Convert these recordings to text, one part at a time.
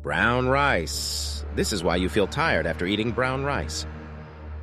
Brown rice. This is why you feel tired after eating brown rice.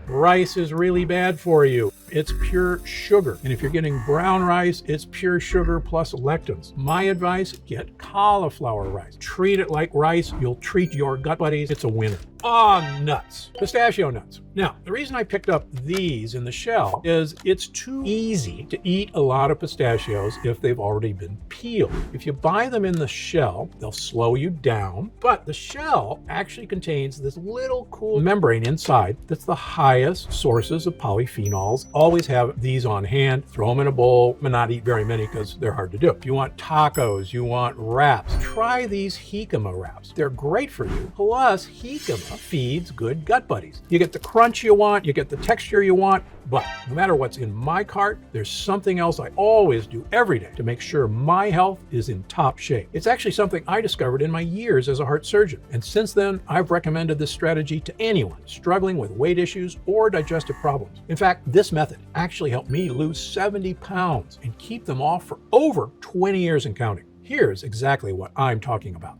Rice is really bad for you. It's pure sugar. And if you're getting brown rice, it's pure sugar plus lectins. My advice, get cauliflower rice. Treat it like rice. You'll treat your gut buddies. It's a winner. Nuts. Pistachio nuts. Now, the reason I picked up these in the shell is it's too easy to eat a lot of pistachios if they've already been peeled. If you buy them in the shell, they'll slow you down, but the shell actually contains this little cool membrane inside that's the highest sources of polyphenols. Always have these on hand. Throw them in a bowl, but not eat very many because they're hard to do. If you want tacos, you want wraps, try these jicama wraps. They're great for you. Plus, jicama feeds good gut buddies. You get the crunch you want, you get the texture you want, but no matter what's in my cart, there's something else I always do every day to make sure my health is in top shape. It's actually something I discovered in my years as a heart surgeon. And since then, I've recommended this strategy to anyone struggling with weight issues or digestive problems. In fact, this method actually helped me lose 70 pounds and keep them off for over 20 years and counting. Here's exactly what I'm talking about.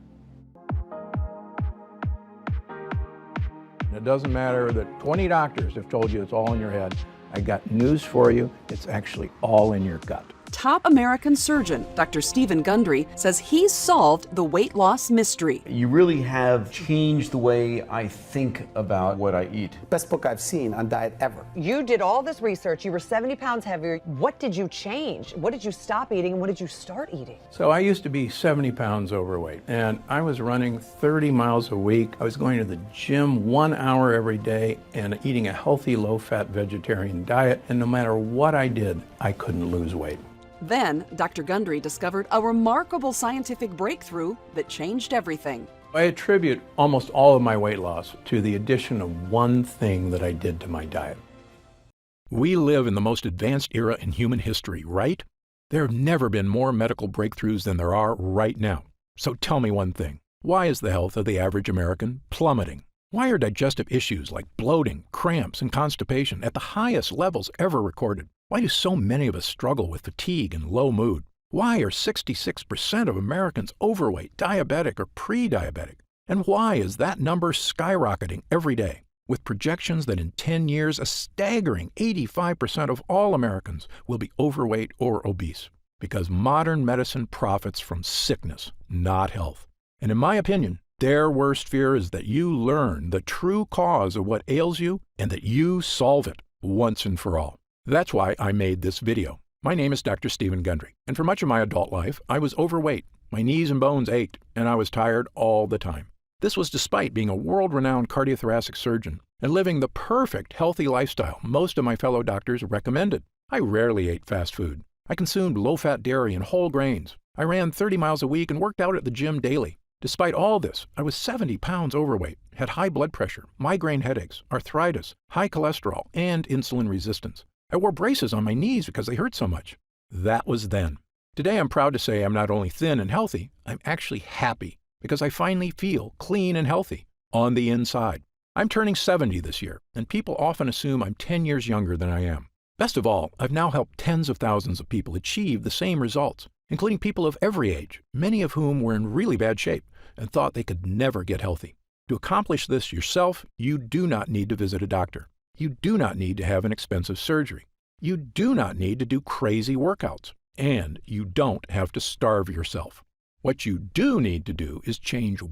It doesn't matter that 20 doctors have told you it's all in your head. I got news for you. It's actually all in your gut. Top American surgeon Dr. Stephen Gundry says he's solved the weight loss mystery. You really have changed the way I think about what I eat. Best book I've seen on diet ever. You did all this research. You were 70 pounds heavier. What did you change? What did you stop eating and what did you start eating? So I used to be 70 pounds overweight and I was running 30 miles a week. I was going to the gym 1 hour every day and eating a healthy low-fat vegetarian diet. And no matter what I did, I couldn't lose weight. Then, Dr. Gundry discovered a remarkable scientific breakthrough that changed everything. I attribute almost all of my weight loss to the addition of one thing that I did to my diet. We live in the most advanced era in human history, right? There have never been more medical breakthroughs than there are right now. So tell me one thing. Why is the health of the average American plummeting? Why are digestive issues like bloating, cramps, and constipation at the highest levels ever recorded? Why do so many of us struggle with fatigue and low mood? Why are 66% of Americans overweight, diabetic, or pre-diabetic? And why is that number skyrocketing every day, with projections that in 10 years, a staggering 85% of all Americans will be overweight or obese? Because modern medicine profits from sickness, not health. And in my opinion, their worst fear is that you learn the true cause of what ails you and that you solve it once and for all. That's why I made this video. My name is Dr. Stephen Gundry, and for much of my adult life, I was overweight. My knees and bones ached, and I was tired all the time. This was despite being a world-renowned cardiothoracic surgeon and living the perfect healthy lifestyle most of my fellow doctors recommended. I rarely ate fast food. I consumed low-fat dairy and whole grains. I ran 30 miles a week and worked out at the gym daily. Despite all this, I was 70 pounds overweight, had high blood pressure, migraine headaches, arthritis, high cholesterol, and insulin resistance. I wore braces on my knees because they hurt so much. That was then. Today I'm proud to say I'm not only thin and healthy, I'm actually happy because I finally feel clean and healthy on the inside. I'm turning 70 this year, and people often assume I'm 10 years younger than I am. Best of all, I've now helped tens of thousands of people achieve the same results, including people of every age, many of whom were in really bad shape and thought they could never get healthy. To accomplish this yourself, you do not need to visit a doctor. You do not need to have an expensive surgery. You do not need to do crazy workouts. And you don't have to starve yourself. What you do need to do is change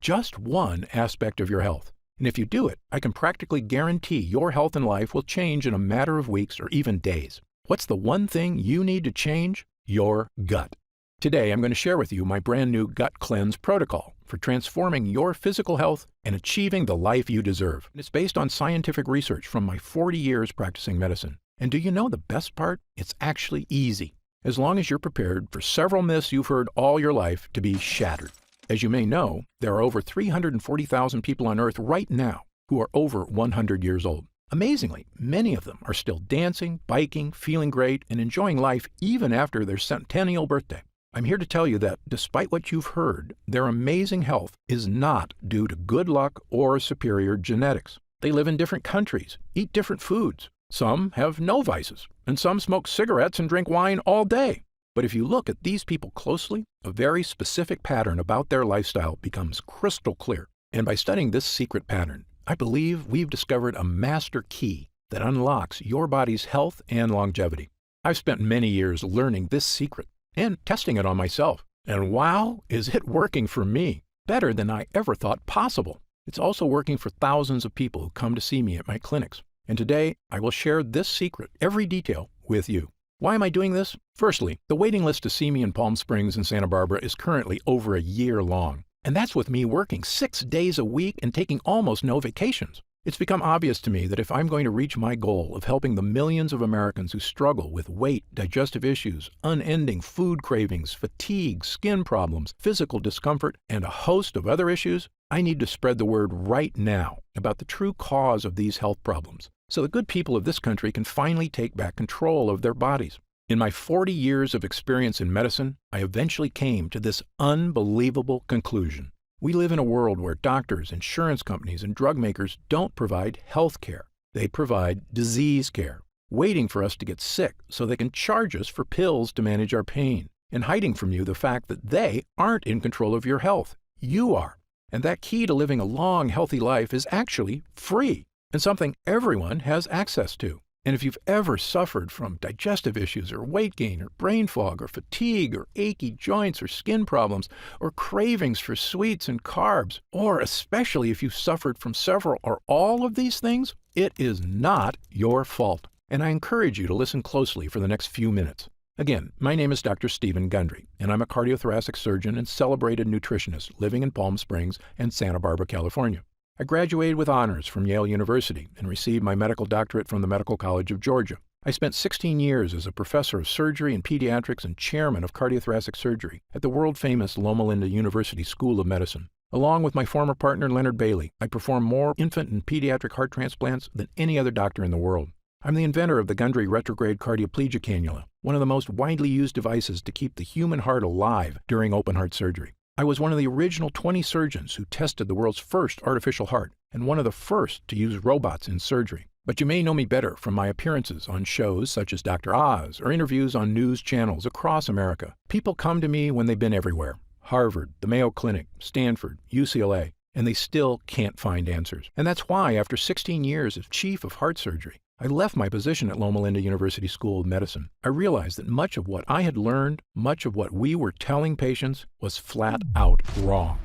just one aspect of your health. And if you do it, I can practically guarantee your health and life will change in a matter of weeks or even days. What's the one thing you need to change? Your gut. Today, I'm going to share with you my brand new Gut Cleanse protocol for transforming your physical health and achieving the life you deserve. It's based on scientific research from my 40 years practicing medicine. And do you know the best part? It's actually easy, as long as you're prepared for several myths you've heard all your life to be shattered. As you may know, there are over 340,000 people on Earth right now who are over 100 years old. Amazingly, many of them are still dancing, biking, feeling great, and enjoying life even after their centennial birthday. I'm here to tell you that, despite what you've heard, their amazing health is not due to good luck or superior genetics. They live in different countries, eat different foods. Some have no vices, and some smoke cigarettes and drink wine all day. But if you look at these people closely, a very specific pattern about their lifestyle becomes crystal clear. And by studying this secret pattern, I believe we've discovered a master key that unlocks your body's health and longevity. I've spent many years learning this secret and testing it on myself. And wow, is it working for me? Better than I ever thought possible. It's also working for thousands of people who come to see me at my clinics. And today, I will share this secret, every detail, with you. Why am I doing this? Firstly, the waiting list to see me in Palm Springs and Santa Barbara is currently over a year long. And that's with me working 6 days a week and taking almost no vacations. It's become obvious to me that if I'm going to reach my goal of helping the millions of Americans who struggle with weight, digestive issues, unending food cravings, fatigue, skin problems, physical discomfort, and a host of other issues, I need to spread the word right now about the true cause of these health problems, so the good people of this country can finally take back control of their bodies. In my 40 years of experience in medicine, I eventually came to this unbelievable conclusion. We live in a world where doctors, insurance companies, and drug makers don't provide health care. They provide disease care, waiting for us to get sick so they can charge us for pills to manage our pain, and hiding from you the fact that they aren't in control of your health. You are. And that key to living a long, healthy life is actually free and something everyone has access to. And if you've ever suffered from digestive issues or weight gain or brain fog or fatigue or achy joints or skin problems or cravings for sweets and carbs, or especially if you've suffered from several or all of these things, it is not your fault. And I encourage you to listen closely for the next few minutes. Again, my name is Dr. Stephen Gundry, and I'm a cardiothoracic surgeon and celebrated nutritionist living in Palm Springs and Santa Barbara, California. I graduated with honors from Yale University and received my medical doctorate from the Medical College of Georgia. I spent 16 years as a professor of surgery and pediatrics and chairman of cardiothoracic surgery at the world-famous Loma Linda University School of Medicine. Along with my former partner, Leonard Bailey, I perform more infant and pediatric heart transplants than any other doctor in the world. I'm the inventor of the Gundry retrograde cardioplegia cannula, one of the most widely used devices to keep the human heart alive during open-heart surgery. I was one of the original 20 surgeons who tested the world's first artificial heart and one of the first to use robots in surgery. But you may know me better from my appearances on shows such as Dr. Oz or interviews on news channels across America. People come to me when they've been everywhere: Harvard, the Mayo Clinic, Stanford, UCLA, and they still can't find answers. And that's why, after 16 years as chief of heart surgery, I left my position at Loma Linda University School of Medicine. I realized that much of what I had learned, much of what we were telling patients, was flat out wrong.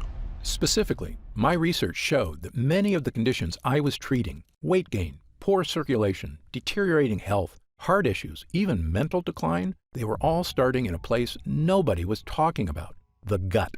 Specifically, my research showed that many of the conditions I was treating, weight gain, poor circulation, deteriorating health, heart issues, even mental decline, they were all starting in a place nobody was talking about: the gut.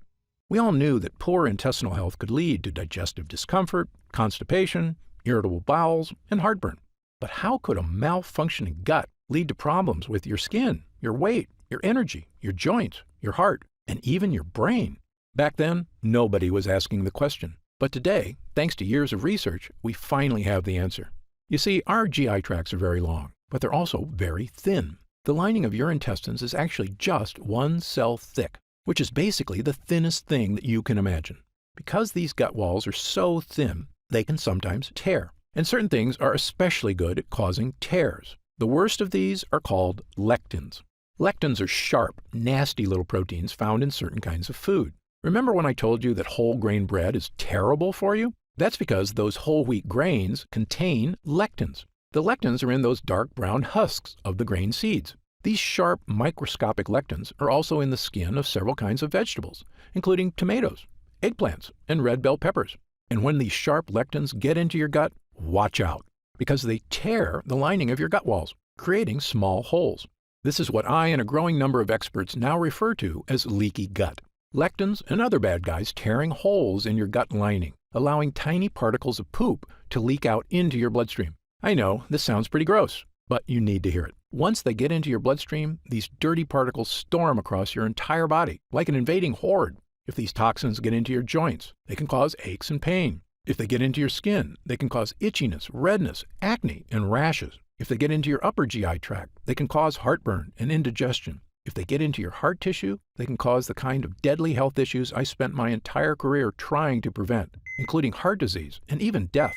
We all knew that poor intestinal health could lead to digestive discomfort, constipation, irritable bowels, and heartburn. But how could a malfunctioning gut lead to problems with your skin, your weight, your energy, your joints, your heart, and even your brain? Back then, nobody was asking the question. But today, thanks to years of research, we finally have the answer. You see, our GI tracts are very long, but they're also very thin. The lining of your intestines is actually just one cell thick, which is basically the thinnest thing that you can imagine. Because these gut walls are so thin, they can sometimes tear. And certain things are especially good at causing tears. The worst of these are called lectins. Lectins are sharp, nasty little proteins found in certain kinds of food. Remember when I told you that whole grain bread is terrible for you? That's because those whole wheat grains contain lectins. The lectins are in those dark brown husks of the grain seeds. These sharp, microscopic lectins are also in the skin of several kinds of vegetables, including tomatoes, eggplants, and red bell peppers. And when these sharp lectins get into your gut, watch out, because they tear the lining of your gut walls, creating small holes. This is what I and a growing number of experts now refer to as leaky gut. Lectins and other bad guys tearing holes in your gut lining, allowing tiny particles of poop to leak out into your bloodstream. I know, this sounds pretty gross, but you need to hear it. Once they get into your bloodstream, these dirty particles storm across your entire body, like an invading horde. If these toxins get into your joints, they can cause aches and pain. If they get into your skin, they can cause itchiness, redness, acne, and rashes. If they get into your upper GI tract, they can cause heartburn and indigestion. If they get into your heart tissue, they can cause the kind of deadly health issues I spent my entire career trying to prevent, including heart disease and even death.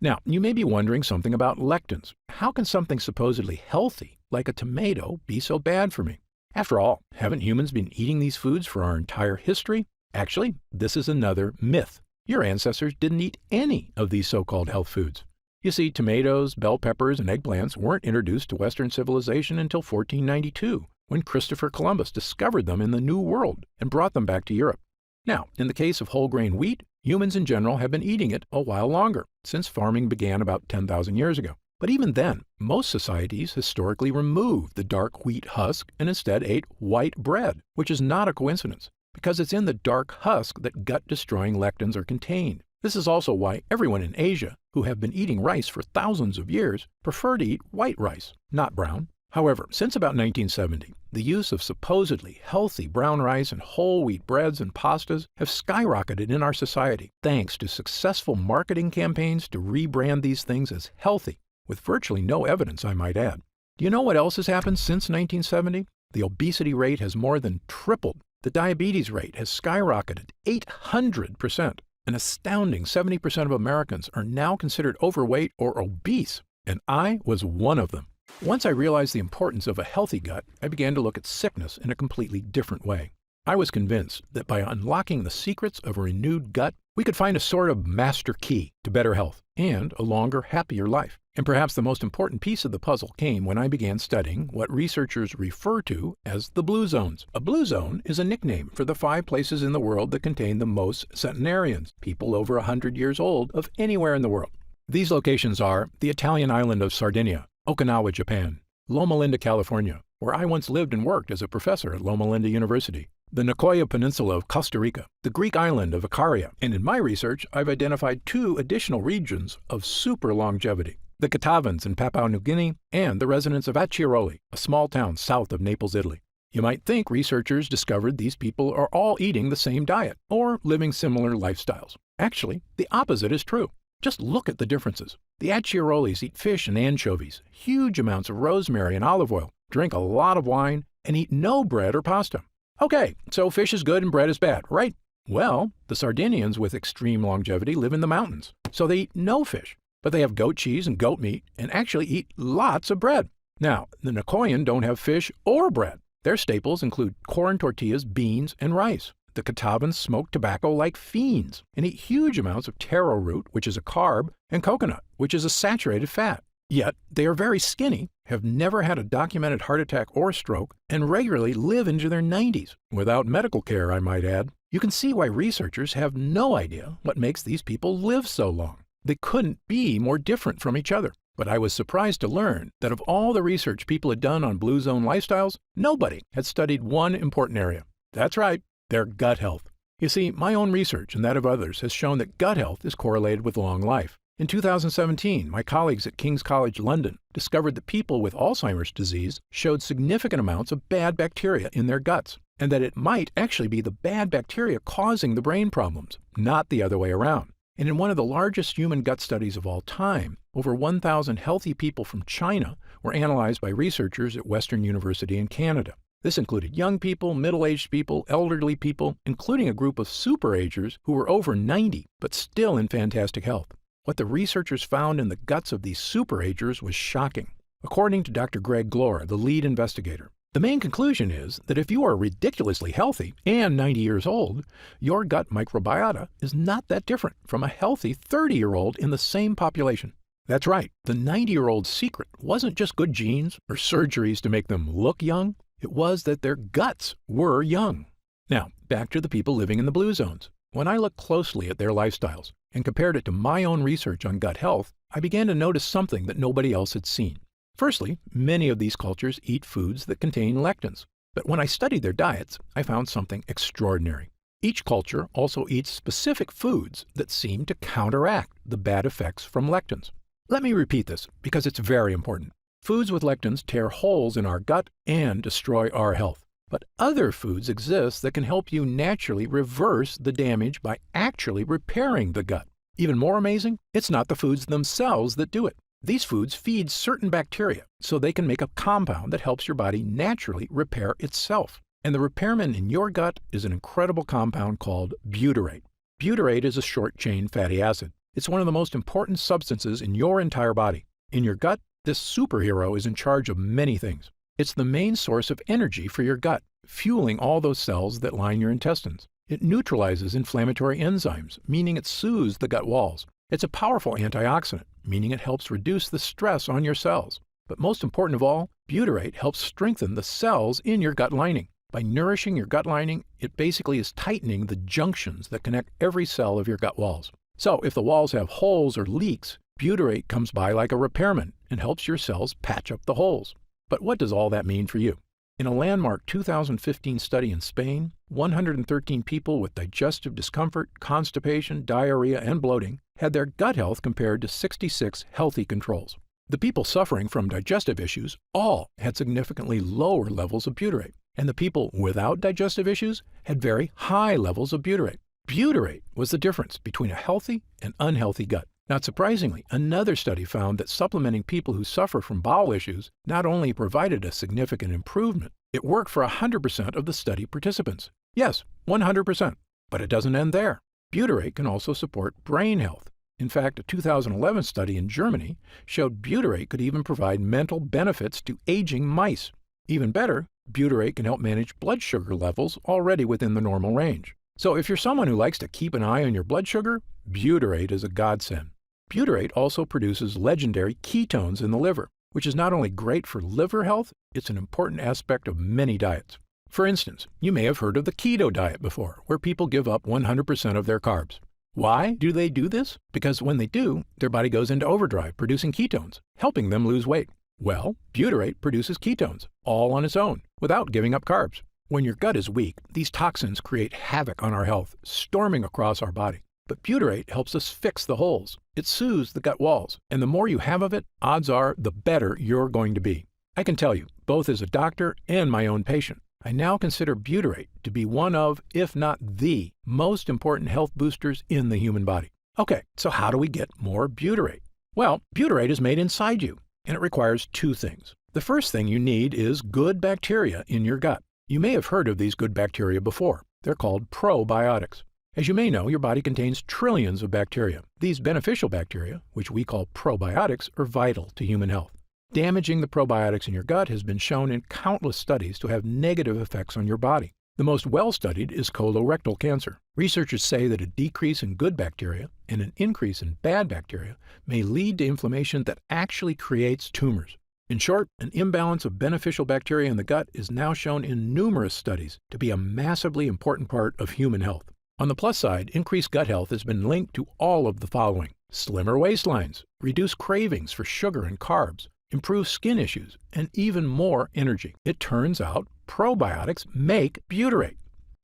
Now, you may be wondering something about lectins. How can something supposedly healthy, like a tomato, be so bad for me? After all, haven't humans been eating these foods for our entire history? Actually, this is another myth. Your ancestors didn't eat any of these so-called health foods. You see, tomatoes, bell peppers, and eggplants weren't introduced to Western civilization until 1492, when Christopher Columbus discovered them in the New World and brought them back to Europe. Now, in the case of whole grain wheat, humans in general have been eating it a while longer, since farming began about 10,000 years ago. But even then, most societies historically removed the dark wheat husk and instead ate white bread, which is not a coincidence, because it's in the dark husk that gut-destroying lectins are contained. This is also why everyone in Asia, who have been eating rice for thousands of years, prefer to eat white rice, not brown. However, since about 1970, the use of supposedly healthy brown rice and whole wheat breads and pastas have skyrocketed in our society thanks to successful marketing campaigns to rebrand these things as healthy, with virtually no evidence, I might add. Do you know what else has happened since 1970? The obesity rate has more than tripled. The diabetes rate has skyrocketed 800%. An astounding 70% of Americans are now considered overweight or obese, and I was one of them. Once I realized the importance of a healthy gut, I began to look at sickness in a completely different way. I was convinced that by unlocking the secrets of a renewed gut, we could find a sort of master key to better health and a longer, happier life. And perhaps the most important piece of the puzzle came when I began studying what researchers refer to as the blue zones. A blue zone is a nickname for the 5 places in the world that contain the most centenarians, people over 100 years old, of anywhere in the world. These locations are the Italian island of Sardinia, Okinawa, Japan, Loma Linda, California, where I once lived and worked as a professor at Loma Linda University, the Nicoya Peninsula of Costa Rica, the Greek island of Icaria, and in my research, I've identified 2 additional regions of super longevity, the Catavans in Papua New Guinea, and the residents of Acciaroli, a small town south of Naples, Italy. You might think researchers discovered these people are all eating the same diet or living similar lifestyles. Actually, the opposite is true. Just look at the differences. The Acciarolis eat fish and anchovies, huge amounts of rosemary and olive oil, drink a lot of wine, and eat no bread or pasta. Okay, so fish is good and bread is bad, right? Well, the Sardinians with extreme longevity live in the mountains, so they eat no fish, but they have goat cheese and goat meat and actually eat lots of bread. Now, the Nicoyan don't have fish or bread. Their staples include corn tortillas, beans, and rice. The Catavans smoke tobacco like fiends and eat huge amounts of taro root, which is a carb, and coconut, which is a saturated fat. Yet, they are very skinny, have never had a documented heart attack or stroke, and regularly live into their 90s, without medical care, I might add. You can see why researchers have no idea what makes these people live so long. They couldn't be more different from each other. But I was surprised to learn that of all the research people had done on blue zone lifestyles, nobody had studied one important area. That's right, their gut health. You see, my own research and that of others has shown that gut health is correlated with long life. In 2017, my colleagues at King's College London discovered that people with Alzheimer's disease showed significant amounts of bad bacteria in their guts, and that it might actually be the bad bacteria causing the brain problems, not the other way around. And in one of the largest human gut studies of all time, over 1,000 healthy people from China were analyzed by researchers at Western University in Canada. This included young people, middle-aged people, elderly people, including a group of super-agers who were over 90 but still in fantastic health. What the researchers found in the guts of these super-agers was shocking. According to Dr. Greg Glore, the lead investigator, the main conclusion is that if you are ridiculously healthy and 90 years old, your gut microbiota is not that different from a healthy 30-year-old in the same population. That's right, the 90-year-old's secret wasn't just good genes or surgeries to make them look young. It was that their guts were young. Now, back to the people living in the blue zones. When I looked closely at their lifestyles and compared it to my own research on gut health, I began to notice something that nobody else had seen. Firstly, many of these cultures eat foods that contain lectins. But when I studied their diets, I found something extraordinary. Each culture also eats specific foods that seem to counteract the bad effects from lectins. Let me repeat this because it's very important. Foods with lectins tear holes in our gut and destroy our health. But other foods exist that can help you naturally reverse the damage by actually repairing the gut. Even more amazing, it's not the foods themselves that do it. These foods feed certain bacteria so they can make a compound that helps your body naturally repair itself. And the repairman in your gut is an incredible compound called butyrate. Butyrate is a short-chain fatty acid. It's one of the most important substances in your entire body. In your gut, this superhero is in charge of many things. It's the main source of energy for your gut, fueling all those cells that line your intestines. It neutralizes inflammatory enzymes, meaning it soothes the gut walls. It's a powerful antioxidant, meaning it helps reduce the stress on your cells. But most important of all, butyrate helps strengthen the cells in your gut lining. By nourishing your gut lining, it basically is tightening the junctions that connect every cell of your gut walls. So if the walls have holes or leaks, butyrate comes by like a repairman and helps your cells patch up the holes. But what does all that mean for you? In a landmark 2015 study in Spain, 113 people with digestive discomfort, constipation, diarrhea, and bloating had their gut health compared to 66 healthy controls. The people suffering from digestive issues all had significantly lower levels of butyrate, and the people without digestive issues had very high levels of butyrate. Butyrate was the difference between a healthy and unhealthy gut. Not surprisingly, another study found that supplementing people who suffer from bowel issues not only provided a significant improvement, it worked for 100% of the study participants. Yes, 100%. But it doesn't end there. Butyrate can also support brain health. In fact, a 2011 study in Germany showed butyrate could even provide mental benefits to aging mice. Even better, butyrate can help manage blood sugar levels already within the normal range. So if you're someone who likes to keep an eye on your blood sugar, butyrate is a godsend. Butyrate also produces legendary ketones in the liver, which is not only great for liver health, it's an important aspect of many diets. For instance, you may have heard of the keto diet before, where people give up 100% of their carbs. Why do they do this? Because when they do, their body goes into overdrive producing ketones, helping them lose weight. Well, butyrate produces ketones, all on its own, without giving up carbs. When your gut is weak, these toxins create havoc on our health, storming across our body. But butyrate helps us fix the holes. It soothes the gut walls, and the more you have of it, odds are the better you're going to be. I can tell you, both as a doctor and my own patient, I now consider butyrate to be one of, if not the, most important health boosters in the human body. Okay, so how do we get more butyrate? Well, butyrate is made inside you, and it requires two things. The first thing you need is good bacteria in your gut. You may have heard of these good bacteria before. They're called probiotics. As you may know, your body contains trillions of bacteria. These beneficial bacteria, which we call probiotics, are vital to human health. Damaging the probiotics in your gut has been shown in countless studies to have negative effects on your body. The most well-studied is colorectal cancer. Researchers say that a decrease in good bacteria and an increase in bad bacteria may lead to inflammation that actually creates tumors. In short, an imbalance of beneficial bacteria in the gut is now shown in numerous studies to be a massively important part of human health. On the plus side, increased gut health has been linked to all of the following: slimmer waistlines, reduced cravings for sugar and carbs, improved skin issues, and even more energy. It turns out probiotics make butyrate.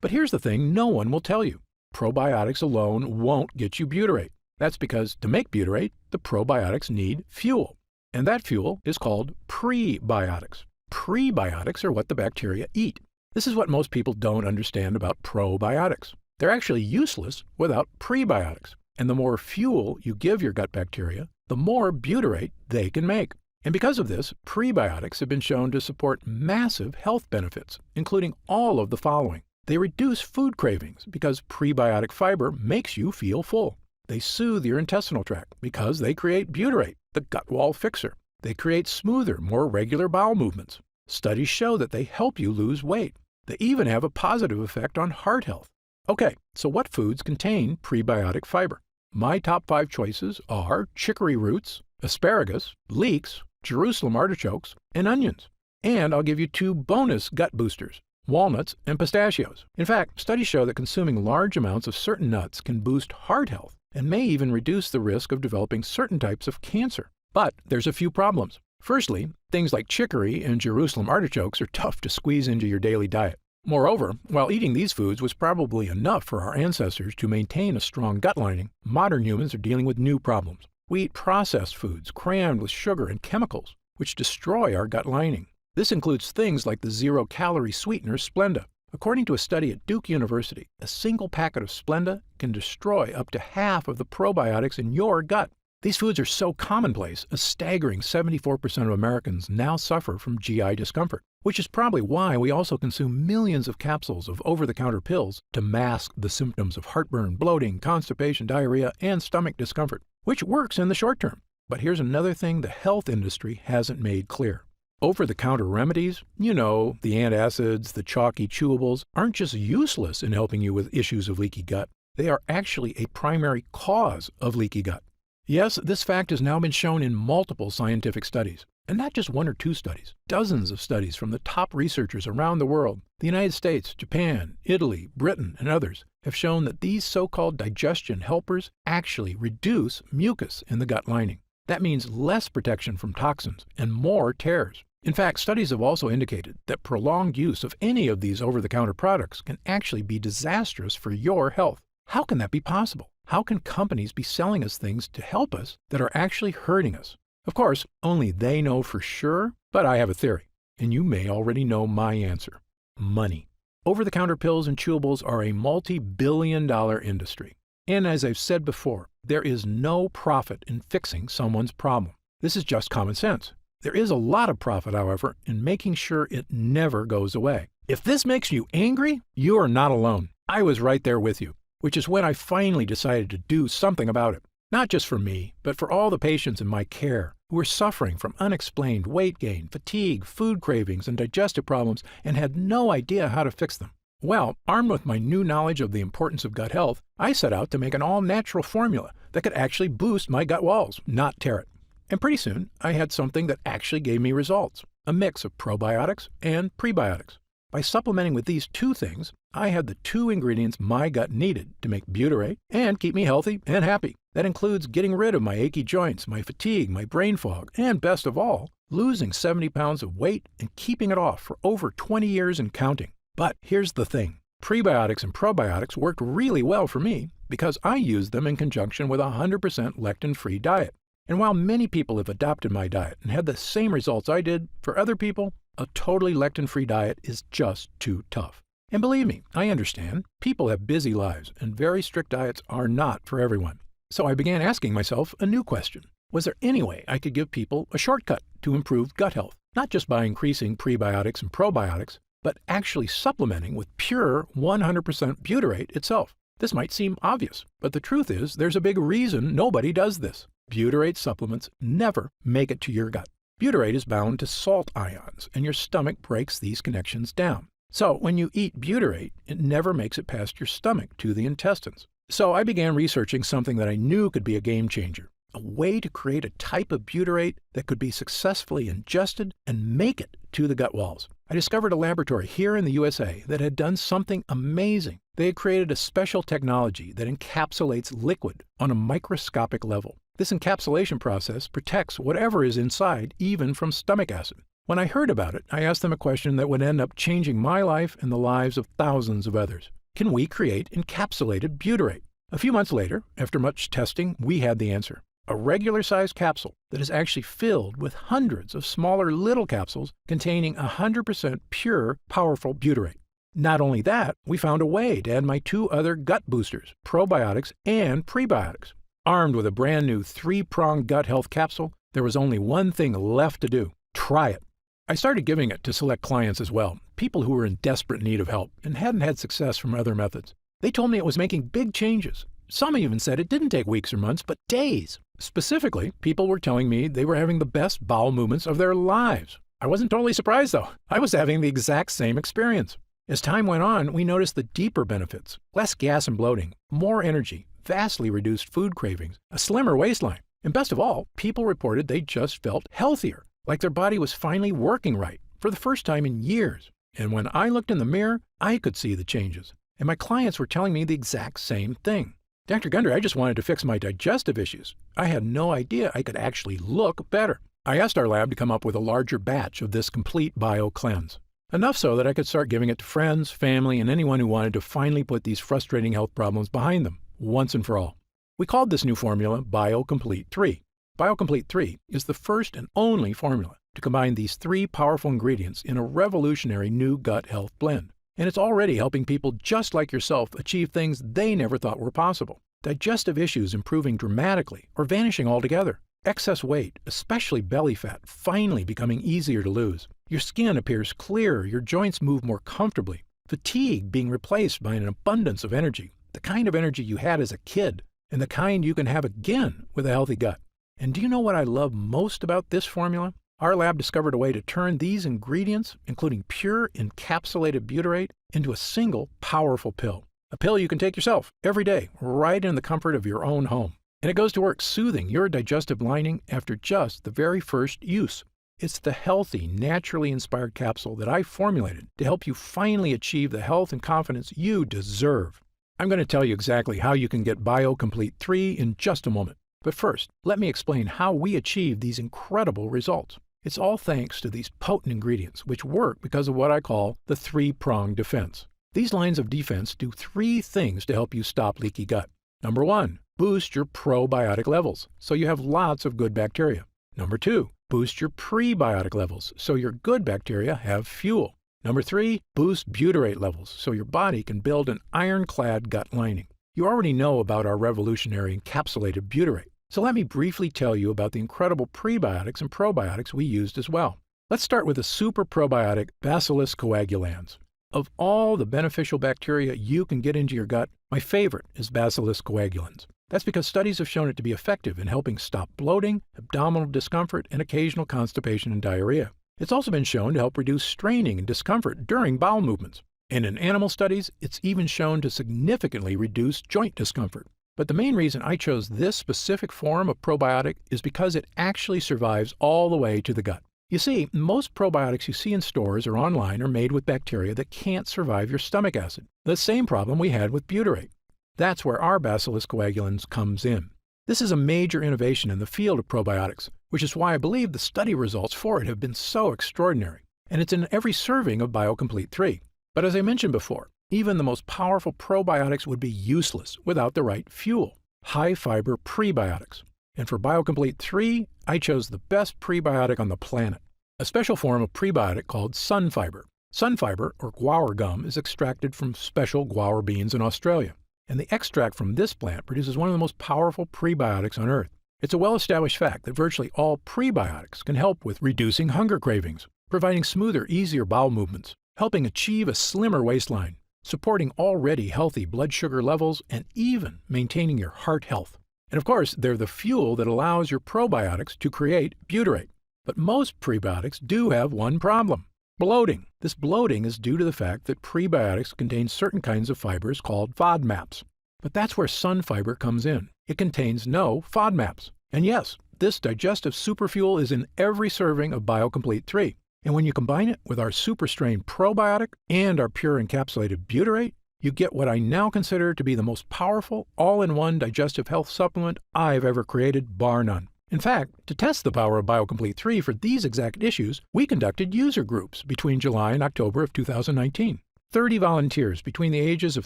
But here's the thing no one will tell you. Probiotics alone won't get you butyrate. That's because to make butyrate, the probiotics need fuel. And that fuel is called prebiotics. Prebiotics are what the bacteria eat. This is what most people don't understand about probiotics. They're actually useless without prebiotics. And the more fuel you give your gut bacteria, the more butyrate they can make. And because of this, prebiotics have been shown to support massive health benefits, including all of the following. They reduce food cravings because prebiotic fiber makes you feel full. They soothe your intestinal tract because they create butyrate, the gut wall fixer. They create smoother, more regular bowel movements. Studies show that they help you lose weight. They even have a positive effect on heart health. Okay, so what foods contain prebiotic fiber? My top 5 choices are chicory roots, asparagus, leeks, Jerusalem artichokes, and onions. And I'll give you 2 bonus gut boosters: walnuts and pistachios. In fact, studies show that consuming large amounts of certain nuts can boost heart health and may even reduce the risk of developing certain types of cancer. But there's a few problems. Firstly, things like chicory and Jerusalem artichokes are tough to squeeze into your daily diet. Moreover, while eating these foods was probably enough for our ancestors to maintain a strong gut lining, modern humans are dealing with new problems. We eat processed foods crammed with sugar and chemicals, which destroy our gut lining. This includes things like the zero-calorie sweetener Splenda. According to a study at Duke University, a single packet of Splenda can destroy up to half of the probiotics in your gut. These foods are so commonplace, a staggering 74% of Americans now suffer from GI discomfort, which is probably why we also consume millions of capsules of over-the-counter pills to mask the symptoms of heartburn, bloating, constipation, diarrhea, and stomach discomfort, which works in the short term. But here's another thing the health industry hasn't made clear. Over-the-counter remedies, you know, the antacids, the chalky chewables, aren't just useless in helping you with issues of leaky gut. They are actually a primary cause of leaky gut. Yes, this fact has now been shown in multiple scientific studies, and not just one or two studies. Dozens of studies from the top researchers around the world, the United States, Japan, Italy, Britain, and others, have shown that these so-called digestion helpers actually reduce mucus in the gut lining. That means less protection from toxins and more tears. In fact, studies have also indicated that prolonged use of any of these over-the-counter products can actually be disastrous for your health. How can that be possible? How can companies be selling us things to help us that are actually hurting us? Of course, only they know for sure, but I have a theory, and you may already know my answer. Money. Over-the-counter pills and chewables are a multi-billion-dollar industry. And as I've said before, there is no profit in fixing someone's problem. This is just common sense. There is a lot of profit, however, in making sure it never goes away. If this makes you angry, you are not alone. I was right there with you, which is when I finally decided to do something about it. Not just for me, but for all the patients in my care who were suffering from unexplained weight gain, fatigue, food cravings, and digestive problems and had no idea how to fix them. Well, armed with my new knowledge of the importance of gut health, I set out to make an all-natural formula that could actually boost my gut walls, not tear it. And pretty soon, I had something that actually gave me results, a mix of probiotics and prebiotics. By supplementing with these two things, I had the two ingredients my gut needed to make butyrate and keep me healthy and happy. That includes getting rid of my achy joints, my fatigue, my brain fog, and best of all, losing 70 pounds of weight and keeping it off for over 20 years and counting. But here's the thing. Prebiotics and probiotics worked really well for me because I used them in conjunction with a 100% lectin-free diet. And while many people have adopted my diet and had the same results I did, for other people, a totally lectin-free diet is just too tough. And believe me, I understand. People have busy lives, and very strict diets are not for everyone. So I began asking myself a new question. Was there any way I could give people a shortcut to improve gut health? Not just by increasing prebiotics and probiotics, but actually supplementing with pure 100% butyrate itself. This might seem obvious, but the truth is there's a big reason nobody does this. Butyrate supplements never make it to your gut. Butyrate is bound to salt ions, and your stomach breaks these connections down. So when you eat butyrate, it never makes it past your stomach to the intestines. So I began researching something that I knew could be a game changer, a way to create a type of butyrate that could be successfully ingested and make it to the gut walls. I discovered a laboratory here in the USA that had done something amazing. They had created a special technology that encapsulates liquid on a microscopic level. This encapsulation process protects whatever is inside, even from stomach acid. When I heard about it, I asked them a question that would end up changing my life and the lives of thousands of others. Can we create encapsulated butyrate? A few months later, after much testing, we had the answer. A regular-sized capsule that is actually filled with hundreds of smaller little capsules containing 100% pure, powerful butyrate. Not only that, we found a way to add my two other gut boosters, probiotics and prebiotics. Armed with a brand new 3-pronged gut health capsule, there was only one thing left to do. Try it. I started giving it to select clients as well, people who were in desperate need of help and hadn't had success from other methods. They told me it was making big changes. Some even said it didn't take weeks or months, but days. Specifically, people were telling me they were having the best bowel movements of their lives. I wasn't totally surprised, though. I was having the exact same experience. As time went on, we noticed the deeper benefits: less gas and bloating, more energy, vastly reduced food cravings, a slimmer waistline. And best of all, people reported they just felt healthier, like their body was finally working right for the first time in years. And when I looked in the mirror, I could see the changes. And my clients were telling me the exact same thing. Dr. Gundry, I just wanted to fix my digestive issues. I had no idea I could actually look better. I asked our lab to come up with a larger batch of this complete bio cleanse. Enough so that I could start giving it to friends, family, and anyone who wanted to finally put these frustrating health problems behind them, once and for all. We called this new formula BioComplete 3. BioComplete 3 is the first and only formula to combine these 3 powerful ingredients in a revolutionary new gut health blend. And it's already helping people just like yourself achieve things they never thought were possible. Digestive issues improving dramatically or vanishing altogether. Excess weight, especially belly fat, finally becoming easier to lose. Your skin appears clearer, your joints move more comfortably. Fatigue being replaced by an abundance of energy, the kind of energy you had as a kid, and the kind you can have again with a healthy gut. And do you know what I love most about this formula? Our lab discovered a way to turn these ingredients, including pure encapsulated butyrate, into a single powerful pill. A pill you can take yourself every day, right in the comfort of your own home. And it goes to work soothing your digestive lining after just the very first use. It's the healthy, naturally inspired capsule that I formulated to help you finally achieve the health and confidence you deserve. I'm going to tell you exactly how you can get BioComplete 3 in just a moment. But first, let me explain how we achieve these incredible results. It's all thanks to these potent ingredients, which work because of what I call the three-pronged defense. These lines of defense do three things to help you stop leaky gut. Number 1, boost your probiotic levels, so you have lots of good bacteria. Number 2, boost your prebiotic levels, so your good bacteria have fuel. Number 3, boost butyrate levels, so your body can build an ironclad gut lining. You already know about our revolutionary encapsulated butyrate, so let me briefly tell you about the incredible prebiotics and probiotics we used as well. Let's start with the super probiotic Bacillus coagulans. Of all the beneficial bacteria you can get into your gut, my favorite is Bacillus coagulans. That's because studies have shown it to be effective in helping stop bloating, abdominal discomfort, and occasional constipation and diarrhea. It's also been shown to help reduce straining and discomfort during bowel movements. And in animal studies, it's even shown to significantly reduce joint discomfort. But the main reason I chose this specific form of probiotic is because it actually survives all the way to the gut. You see, most probiotics you see in stores or online are made with bacteria that can't survive your stomach acid, the same problem we had with butyrate. That's where our Bacillus coagulans comes in. This is a major innovation in the field of probiotics, which is why I believe the study results for it have been so extraordinary. And it's in every serving of BioComplete 3. But as I mentioned before, even the most powerful probiotics would be useless without the right fuel, high-fiber prebiotics. And for BioComplete 3, I chose the best prebiotic on the planet, a special form of prebiotic called sunfiber. Sunfiber, or guar gum, is extracted from special guar beans in Australia. And the extract from this plant produces one of the most powerful prebiotics on Earth. It's a well-established fact that virtually all prebiotics can help with reducing hunger cravings, providing smoother, easier bowel movements, helping achieve a slimmer waistline, supporting already healthy blood sugar levels, and even maintaining your heart health. And of course, they're the fuel that allows your probiotics to create butyrate. But most prebiotics do have one problem: bloating. This bloating is due to the fact that prebiotics contain certain kinds of fibers called FODMAPs. But that's where sunfiber comes in. It contains no FODMAPs. And yes, this digestive superfuel is in every serving of BioComplete 3. And when you combine it with our Super Strain probiotic and our pure encapsulated butyrate, you get what I now consider to be the most powerful, all-in-one digestive health supplement I've ever created, bar none. In fact, to test the power of BioComplete 3 for these exact issues, we conducted user groups between July and October of 2019. 30 volunteers between the ages of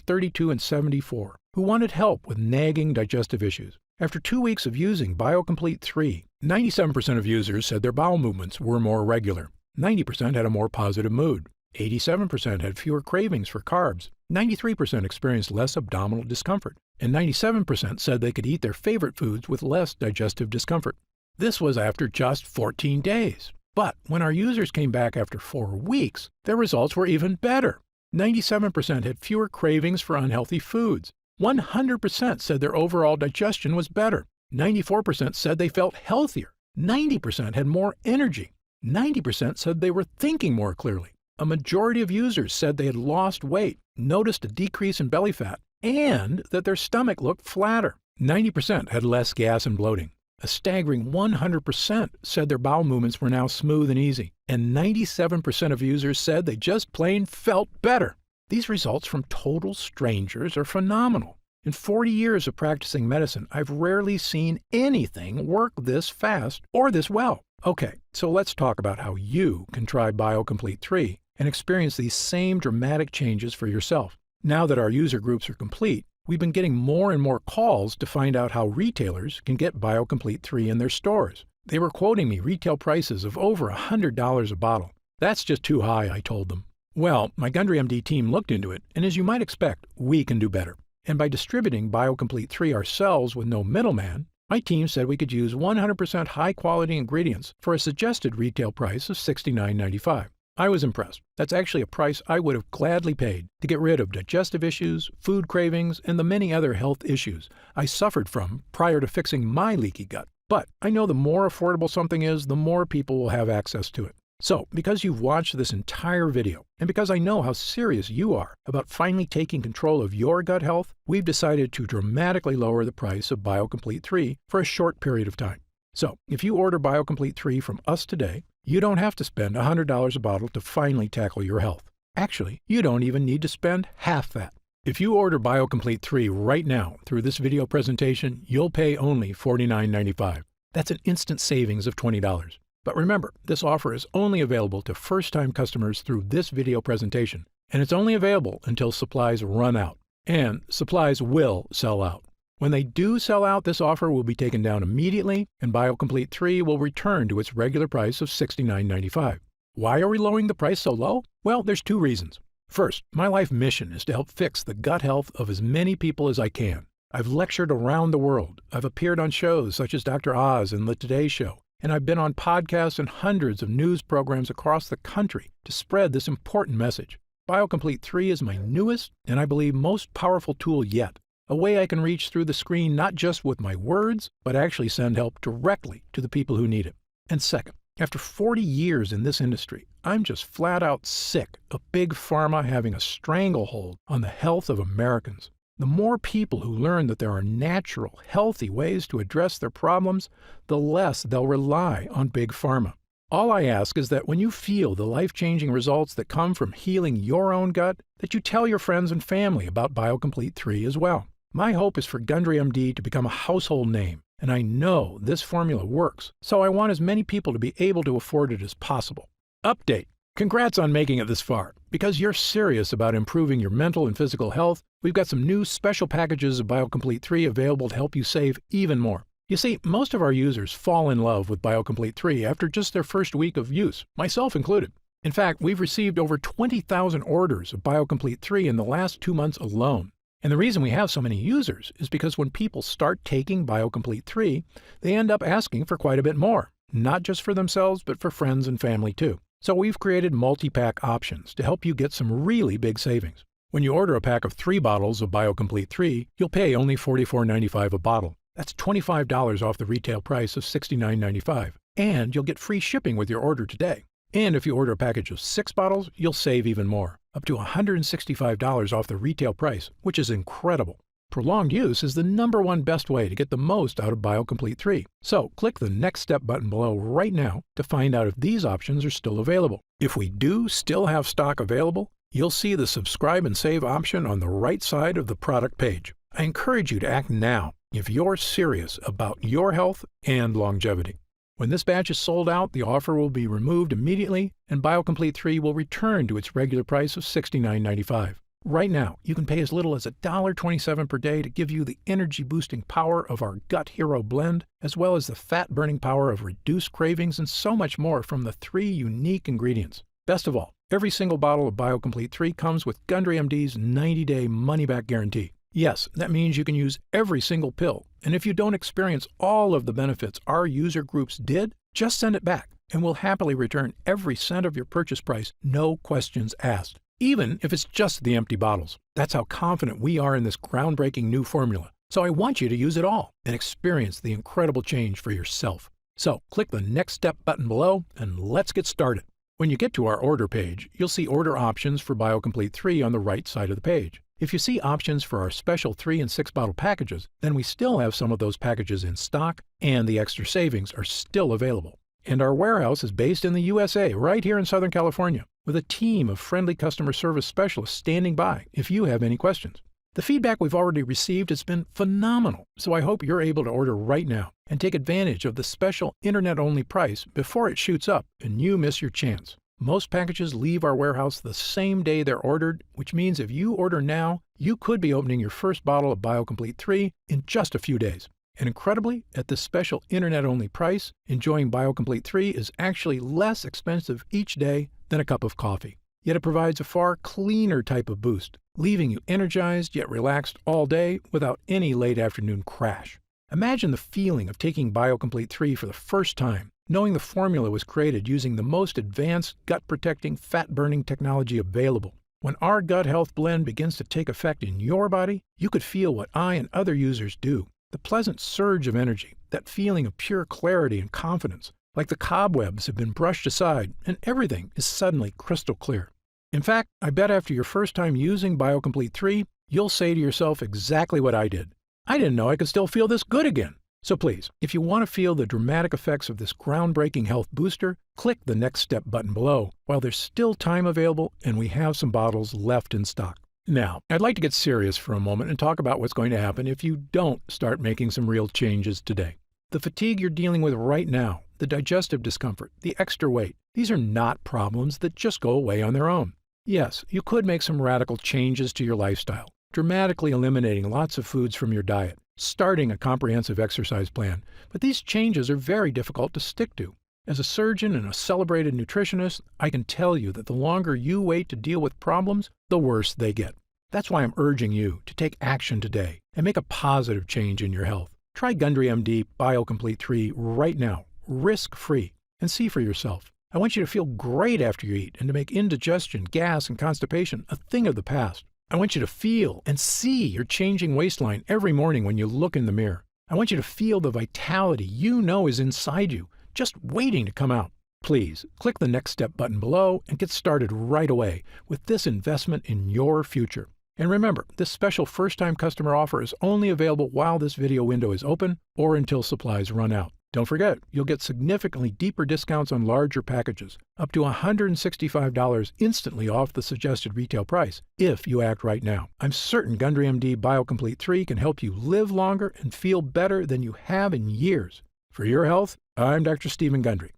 32 and 74 who wanted help with nagging digestive issues. After 2 weeks of using BioComplete 3, 97% of users said their bowel movements were more regular. 90% had a more positive mood. 87% had fewer cravings for carbs. 93% experienced less abdominal discomfort. And 97% said they could eat their favorite foods with less digestive discomfort. This was after just 14 days. But when our users came back after 4 weeks, their results were even better. 97% had fewer cravings for unhealthy foods. 100% said their overall digestion was better. 94% said they felt healthier. 90% had more energy. 90% said they were thinking more clearly. A majority of users said they had lost weight, noticed a decrease in belly fat, and that their stomach looked flatter. 90% had less gas and bloating. A staggering 100% said their bowel movements were now smooth and easy. And 97% of users said they just plain felt better. These results from total strangers are phenomenal. In 40 years of practicing medicine, I've rarely seen anything work this fast or this well. Okay, so let's talk about how you can try BioComplete 3 and experience these same dramatic changes for yourself. Now that our user groups are complete, we've been getting more and more calls to find out how retailers can get BioComplete 3 in their stores. They were quoting me retail prices of over $100 a bottle. That's just too high, I told them. Well, my Gundry MD team looked into it, and as you might expect, we can do better. And by distributing BioComplete 3 ourselves with no middleman, my team said we could use 100% high-quality ingredients for a suggested retail price of $69.95. I was impressed. That's actually a price I would have gladly paid to get rid of digestive issues, food cravings, and the many other health issues I suffered from prior to fixing my leaky gut. But I know the more affordable something is, the more people will have access to it. So, because you've watched this entire video, and because I know how serious you are about finally taking control of your gut health, we've decided to dramatically lower the price of BioComplete 3 for a short period of time. So, if you order BioComplete 3 from us today, you don't have to spend $100 a bottle to finally tackle your health. Actually, you don't even need to spend half that. If you order BioComplete 3 right now through this video presentation, you'll pay only $49.95. That's an instant savings of $20. But remember, this offer is only available to first-time customers through this video presentation, and it's only available until supplies run out. And supplies will sell out. When they do sell out, this offer will be taken down immediately, and BioComplete 3 will return to its regular price of $69.95. Why are we lowering the price so low? Well, there's two reasons. First, my life mission is to help fix the gut health of as many people as I can. I've lectured around the world. I've appeared on shows such as Dr. Oz and The Today Show. And I've been on podcasts and hundreds of news programs across the country to spread this important message. BioComplete 3 is my newest and I believe most powerful tool yet. A way I can reach through the screen not just with my words, but actually send help directly to the people who need it. And second, after 40 years in this industry, I'm just flat out sick of Big Pharma having a stranglehold on the health of Americans. The more people who learn that there are natural, healthy ways to address their problems, the less they'll rely on Big Pharma. All I ask is that when you feel the life-changing results that come from healing your own gut, that you tell your friends and family about BioComplete 3 as well. My hope is for Gundry MD to become a household name, and I know this formula works, so I want as many people to be able to afford it as possible. Update. Congrats on making it this far. Because you're serious about improving your mental and physical health, we've got some new special packages of BioComplete 3 available to help you save even more. You see, most of our users fall in love with BioComplete 3 after just their first week of use, myself included. In fact, we've received over 20,000 orders of BioComplete 3 in the last 2 months alone. And the reason we have so many users is because when people start taking BioComplete 3, they end up asking for quite a bit more, not just for themselves, but for friends and family too. So we've created multi-pack options to help you get some really big savings. When you order a pack of 3 bottles of BioComplete 3, you'll pay only $44.95 a bottle. That's $25 off the retail price of $69.95. And you'll get free shipping with your order today. And if you order a package of 6 bottles, you'll save even more, up to $165 off the retail price, which is incredible. Prolonged use is the #1 best way to get the most out of BioComplete 3. So click the Next Step button below right now to find out if these options are still available. If we do still have stock available, you'll see the Subscribe and Save option on the right side of the product page. I encourage you to act now if you're serious about your health and longevity. When this batch is sold out, the offer will be removed immediately and BioComplete 3 will return to its regular price of $69.95. Right now, you can pay as little as $1.27 per day to give you the energy-boosting power of our Gut Hero blend, as well as the fat-burning power of reduced cravings and so much more from the 3 unique ingredients. Best of all, every single bottle of BioComplete 3 comes with Gundry MD's 90-day money-back guarantee. Yes, that means you can use every single pill, and if you don't experience all of the benefits our user groups did, just send it back, and we'll happily return every cent of your purchase price, no questions asked. Even if it's just the empty bottles. That's how confident we are in this groundbreaking new formula. So I want you to use it all and experience the incredible change for yourself. So click the Next Step button below and let's get started. When you get to our order page, you'll see order options for BioComplete 3 on the right side of the page. If you see options for our special 3 and 6 bottle packages, then we still have some of those packages in stock and the extra savings are still available. And our warehouse is based in the USA, right here in Southern California, with a team of friendly customer service specialists standing by if you have any questions. The feedback we've already received has been phenomenal, so I hope you're able to order right now and take advantage of the special internet-only price before it shoots up and you miss your chance. Most packages leave our warehouse the same day they're ordered, which means if you order now, you could be opening your first bottle of BioComplete 3 in just a few days. And incredibly, at this special internet-only price, enjoying BioComplete 3 is actually less expensive each day than a cup of coffee. Yet it provides a far cleaner type of boost, leaving you energized yet relaxed all day without any late afternoon crash. Imagine the feeling of taking BioComplete 3 for the first time, knowing the formula was created using the most advanced gut-protecting, fat-burning technology available. When our gut health blend begins to take effect in your body, you could feel what I and other users do. The pleasant surge of energy, that feeling of pure clarity and confidence, like the cobwebs have been brushed aside and everything is suddenly crystal clear. In fact, I bet after your first time using BioComplete 3, you'll say to yourself exactly what I did. I didn't know I could still feel this good again. So please, if you want to feel the dramatic effects of this groundbreaking health booster, click the Next Step button below while there's still time available and we have some bottles left in stock. Now, I'd like to get serious for a moment and talk about what's going to happen if you don't start making some real changes today. The fatigue you're dealing with right now, the digestive discomfort, the extra weight, these are not problems that just go away on their own. Yes, you could make some radical changes to your lifestyle, dramatically eliminating lots of foods from your diet, starting a comprehensive exercise plan, but these changes are very difficult to stick to. As a surgeon and a celebrated nutritionist, I can tell you that the longer you wait to deal with problems, the worse they get. That's why I'm urging you to take action today and make a positive change in your health. Try Gundry MD BioComplete 3 right now, risk-free, and see for yourself. I want you to feel great after you eat and to make indigestion, gas, and constipation a thing of the past. I want you to feel and see your changing waistline every morning when you look in the mirror. I want you to feel the vitality you know is inside you, just waiting to come out. Please click the Next Step button below and get started right away with this investment in your future. And remember, this special first-time customer offer is only available while this video window is open or until supplies run out. Don't forget, you'll get significantly deeper discounts on larger packages, up to $165 instantly off the suggested retail price, if you act right now. I'm certain Gundry MD BioComplete 3 can help you live longer and feel better than you have in years. For your health, I'm Dr. Stephen Gundry.